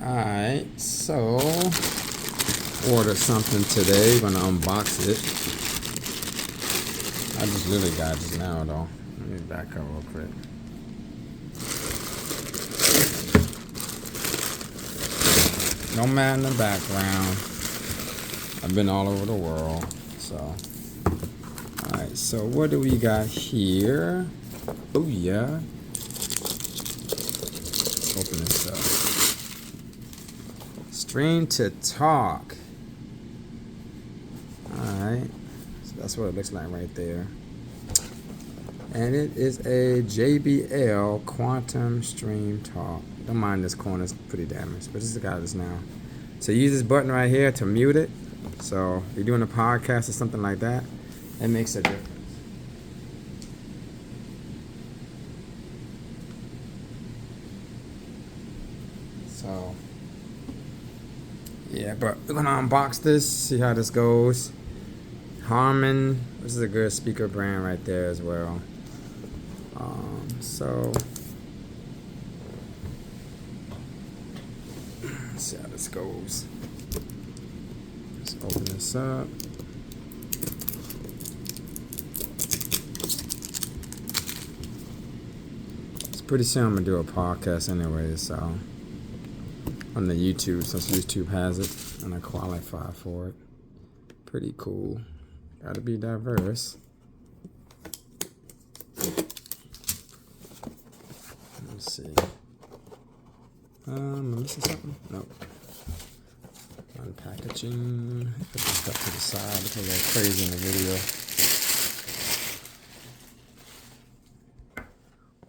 Alright, so ordered something today. Gonna unbox it. I just literally got this now though. Let me back up real quick. No man in the background. I've been all over the world. So alright, so what do we got here? Oh yeah. Let's open this up. Stream to talk. Alright. So that's what it looks like right there. And it is a JBL Quantum Stream Talk. Don't mind this corner, it's pretty damaged, but this is got this now. So you use this button right here to mute it. So if you're doing a podcast or something like that, it makes a difference. So yeah, but we're gonna unbox this, see how this goes. Harman, this is a good speaker brand right there as well. So let's see how this goes. Let's open this up. It's pretty soon I'm gonna do a podcast anyway, so on the YouTube, since YouTube has it and I qualify for it. Pretty cool. Gotta be diverse. Let's see. Am I missing something? Nope. Unpackaging. Put this stuff to the side. Look a little crazy in the video.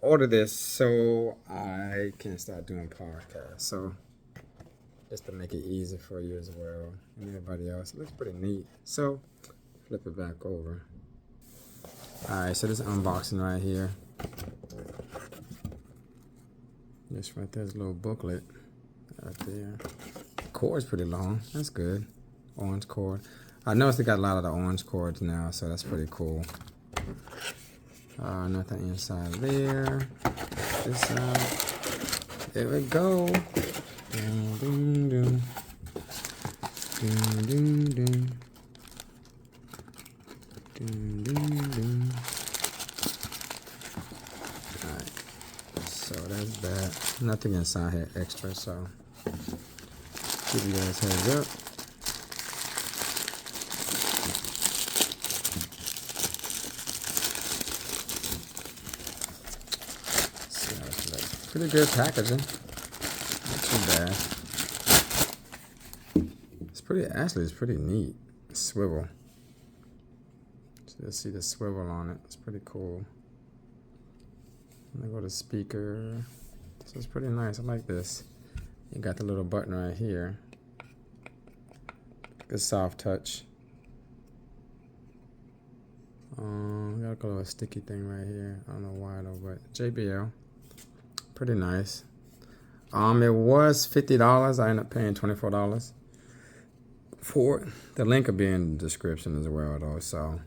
Order this so I can start doing podcasts. So just to make it easy for you as well and everybody else. It looks pretty neat. So flip it back over. Alright, so this unboxing right here. This right there's a little booklet right there. Cord's pretty long. That's good. Orange cord. I noticed they got a lot of the orange cords now, so that's pretty cool. Nothing inside there. This side. There we go. Ding, ding, ding. Ding, ding, ding. Ding, ding, ding. Alright. So that's that. Nothing inside here extra, so give you guys a heads up. So pretty good packaging. Not too bad. It's pretty, actually it's pretty neat. Swivel. So you'll see the swivel on it. It's pretty cool. I'm gonna go to speaker. So it's pretty nice. I like this. You got the little button right here. Good soft touch. Got a little sticky thing right here. I don't know why though, but JBL. Pretty nice. It was $50. I ended up paying $24 for it. The link will be in the description as well though. So,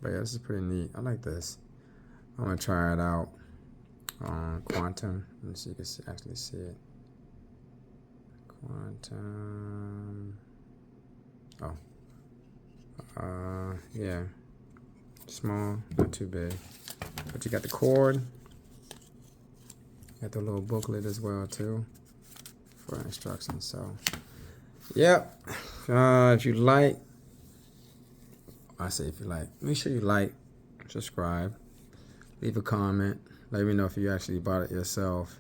but yeah, this is pretty neat. I like this. I'm gonna try it out. Quantum. Let me see if you can actually see it. Quantum. Oh. Yeah. Small, not too big. But you got the cord. Got the little booklet as well too for instructions. So, yep. If you like, I say if you like, make sure you like, subscribe, leave a comment. Let me know if you actually bought it yourself.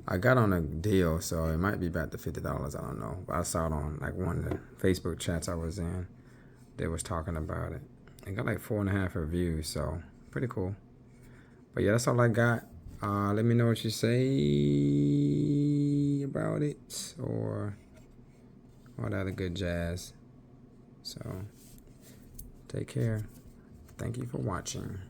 I got on a deal, so it might be back to $50. I don't know. But I saw it on like one of the Facebook chats I was in. They was talking about it. I got like 4.5 reviews, so pretty cool. But yeah, that's all I got. Let me know what you say about it or all that other good jazz. So take care. Thank you for watching.